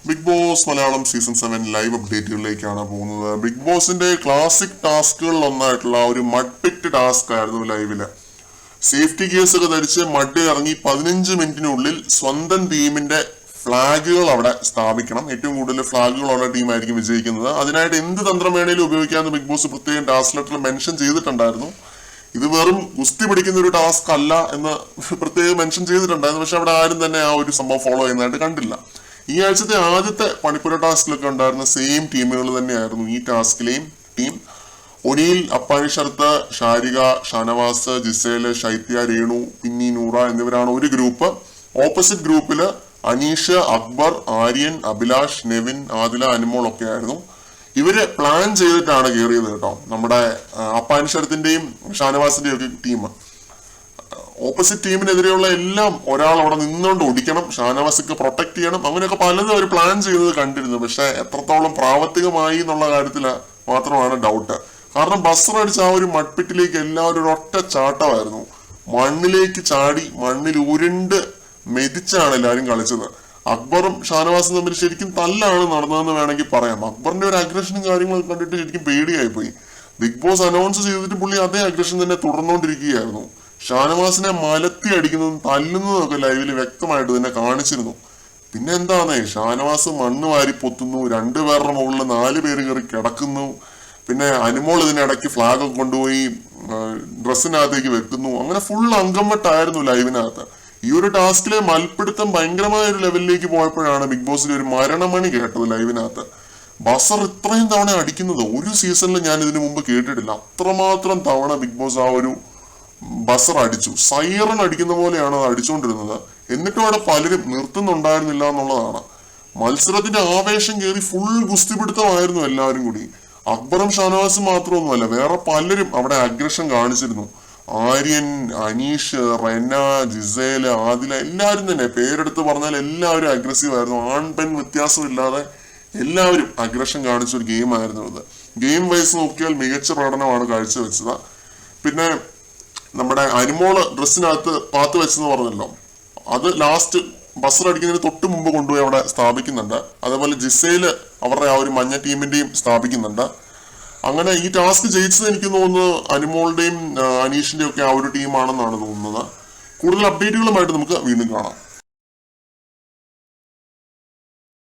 Big boss Malayalam season 7 live അപ്ഡേറ്റുകളിലേക്കാണ് പോകുന്നത്. ബിഗ് ബോസിന്റെ ക്ലാസിക് ടാസ്കുകളിൽ ഒന്നായിട്ടുള്ള ഒരു മഡ് പിറ്റ് ടാസ്ക് ആയിരുന്നു ലൈവില്. സേഫ്റ്റി ഗിയേഴ്സ് ഒക്കെ ധരിച്ച് മഡ് ഇറങ്ങി 15 മിനിറ്റിനുള്ളിൽ സ്വന്തം ടീമിന്റെ ഫ്ലാഗുകൾ അവിടെ സ്ഥാപിക്കണം. ഏറ്റവും കൂടുതൽ ഫ്ലാഗുകളുള്ള ടീമായിരിക്കും വിജയിക്കുന്നത്. അതിനായിട്ട് എന്ത് തന്ത്രം വേണേലും ഉപയോഗിക്കാമെന്ന് ബിഗ് ബോസ് പ്രത്യേകം ടാസ്ക് ലെറ്ററിൽ മെൻഷൻ ചെയ്തിട്ടുണ്ടായിരുന്നു. ഇത് വെറും ഗുസ്തി പിടിക്കുന്ന ഒരു ടാസ്ക് അല്ല എന്ന് പ്രത്യേകം മെൻഷൻ ചെയ്തിട്ടുണ്ടായിരുന്നു. പക്ഷെ അവിടെ ആരും തന്നെ ആ ഒരു സംഭവം ഫോളോ ചെയ്യുന്നതായിട്ട് കണ്ടില്ല. ഈ ആഴ്ചത്തെ ആദ്യത്തെ പണിപ്പുര ടാസ്കിലൊക്കെ ഉണ്ടായിരുന്ന സെയിം ടീമുകൾ തന്നെയായിരുന്നു ഈ ടാസ്കിലെയും ടീം. ഒനിയിൽ, അപ്പാനി ശരത്ത്, ഷാരിക, ഷാനവാസ്, ജിസേല്, ശൈത്യ, രേണു, പിന്നി, നൂറ എന്നിവരാണ് ഒരു ഗ്രൂപ്പ്. ഓപ്പോസിറ്റ് ഗ്രൂപ്പില് അനീഷ്, അക്ബർ, ആര്യൻ, അഭിലാഷ്, നെവിൻ, ആദില, അനുമോൾ ഒക്കെ ആയിരുന്നു. ഇവര് പ്ലാൻ ചെയ്തിട്ടാണ് കയറിയത് കേട്ടോ. നമ്മുടെ അപ്പാനി ശരത്തിന്റെയും ഷാനവാസിന്റെയും ഒക്കെ ടീം ഓപ്പോസിറ്റ് ടീമിനെതിരെയുള്ള എല്ലാം ഒരാൾ അവിടെ നിന്നുകൊണ്ട് ഓടിക്കണം, ഷാനവാസിക്ക് പ്രൊട്ടക്ട് ചെയ്യണം, അങ്ങനെയൊക്കെ പലതും അവർ പ്ലാൻ ചെയ്തത് കണ്ടിരുന്നു. പക്ഷെ എത്രത്തോളം പ്രാവർത്തികമായി എന്നുള്ള കാര്യത്തിൽ മാത്രമാണ് ഡൗട്ട്. കാരണം ബസർ അടിച്ച ആ ഒരു മഡ്പിറ്റിലേക്ക് എല്ലാവരും ഒറ്റ ചാട്ടമായിരുന്നു. മണ്ണിലേക്ക് ചാടി മണ്ണിൽ ഉരുണ്ട് മെതിച്ചാണ് എല്ലാവരും കളിച്ചത്. അക്ബറും ഷാനവാസും തമ്മിൽ ശരിക്കും തല്ലാണ് നടന്നതെന്ന് വേണമെങ്കിൽ പറയാം. അക്ബറിന്റെ ഒരു അഗ്രഷനും കാര്യങ്ങളൊക്കെ കണ്ടിട്ട് ശരിക്കും പേടിയായി പോയി. ബിഗ് ബോസ് അനൗൺസ് ചെയ്തിട്ട് പുള്ളി അതേ അഗ്രഷൻ തന്നെ തുടർന്നുകൊണ്ടിരിക്കുകയായിരുന്നു. ഷാനവാസിനെ മലത്തി അടിക്കുന്നതും തല്ലുന്നതും ഒക്കെ ലൈവില് വ്യക്തമായിട്ട് തന്നെ കാണിച്ചിരുന്നു. പിന്നെ എന്താന്നേ, ഷാനവാസ് മണ്ണ് വാരി പൊത്തുന്നു, 2 പേരുടെ മുകളിൽ 4 പേര് കയറി കിടക്കുന്നു. പിന്നെ അനുമോൾ ഇതിനിടയ്ക്ക് ഫ്ലാഗ് ഒക്കെ കൊണ്ടുപോയി ഡ്രസ്സിനകത്തേക്ക് വെക്കുന്നു. അങ്ങനെ ഫുൾ അങ്കംവട്ടായിരുന്നു ലൈവിനകത്ത്. ഈ ഒരു ടാസ്കിലെ മൽപ്പിടുത്തം ഭയങ്കരമായ ഒരു ലെവലിലേക്ക് പോയപ്പോഴാണ് ബിഗ് ബോസിന്റെ ഒരു മരണമണി കേട്ടത് ലൈവിനകത്ത്. ബസർ ഇത്രയും തവണ അടിക്കുന്നത് ഒരു സീസണിൽ ഞാൻ ഇതിനു മുമ്പ് കേട്ടിട്ടില്ല. അത്രമാത്രം തവണ ബിഗ് ബോസ് ആ ഒരു ബസർ അടിച്ചു. സൈറൺ അടിക്കുന്ന പോലെയാണ് അത് അടിച്ചുകൊണ്ടിരുന്നത്. എന്നിട്ടും അവിടെ പലരും നിർത്തുന്നുണ്ടായിരുന്നില്ല എന്നുള്ളതാണ്. മത്സരത്തിന്റെ ആവേശം കയറി ഫുൾ ഗുസ്തിപിടുത്തമായിരുന്നു എല്ലാവരും കൂടി. അക്ബറും ഷാനവാസും മാത്രമൊന്നുമല്ല, വേറെ പലരും അവിടെ അഗ്രഷൻ കാണിച്ചിരുന്നു. ആര്യൻ, അനീഷ്, റെന, ജിസേല്, ആദില, എല്ലാവരും തന്നെ പേരെടുത്ത് പറഞ്ഞാൽ എല്ലാവരും അഗ്രസീവ് ആയിരുന്നു. ആൺ പെൺ വ്യത്യാസമില്ലാതെ എല്ലാവരും അഗ്രഷൻ കാണിച്ച ഒരു ഗെയിം ആയിരുന്നു ഇത്. ഗെയിം വൈസ് നോക്കിയാൽ മികച്ച പ്രകടനമാണ് കാഴ്ചവെച്ചത്. പിന്നെ നമ്മുടെ അനുമോള് ഡ്രസ്സിനകത്ത് പാത്ത് വെച്ചെന്ന് പറഞ്ഞല്ലോ, അത് ലാസ്റ്റ് ബസർ അടിക്കുന്നതിന് തൊട്ട് മുമ്പ് കൊണ്ടുപോയി അവിടെ സ്ഥാപിക്കുന്നുണ്ട്. അതേപോലെ ജിസേല് അവരുടെ ആ ഒരു മഞ്ഞ ടീമിന്റെയും സ്ഥാപിക്കുന്നുണ്ട്. അങ്ങനെ ഈ ടാസ്ക് ജയിച്ചത് എനിക്ക് തോന്നുന്നത് അനുമോളുടെയും അനീഷിന്റെയും ഒക്കെ ആ ഒരു ടീമാണെന്നാണ് തോന്നുന്നത്. കൂടുതൽ അപ്ഡേറ്റുകളുമായിട്ട് നമുക്ക് വീണ്ടും കാണാം.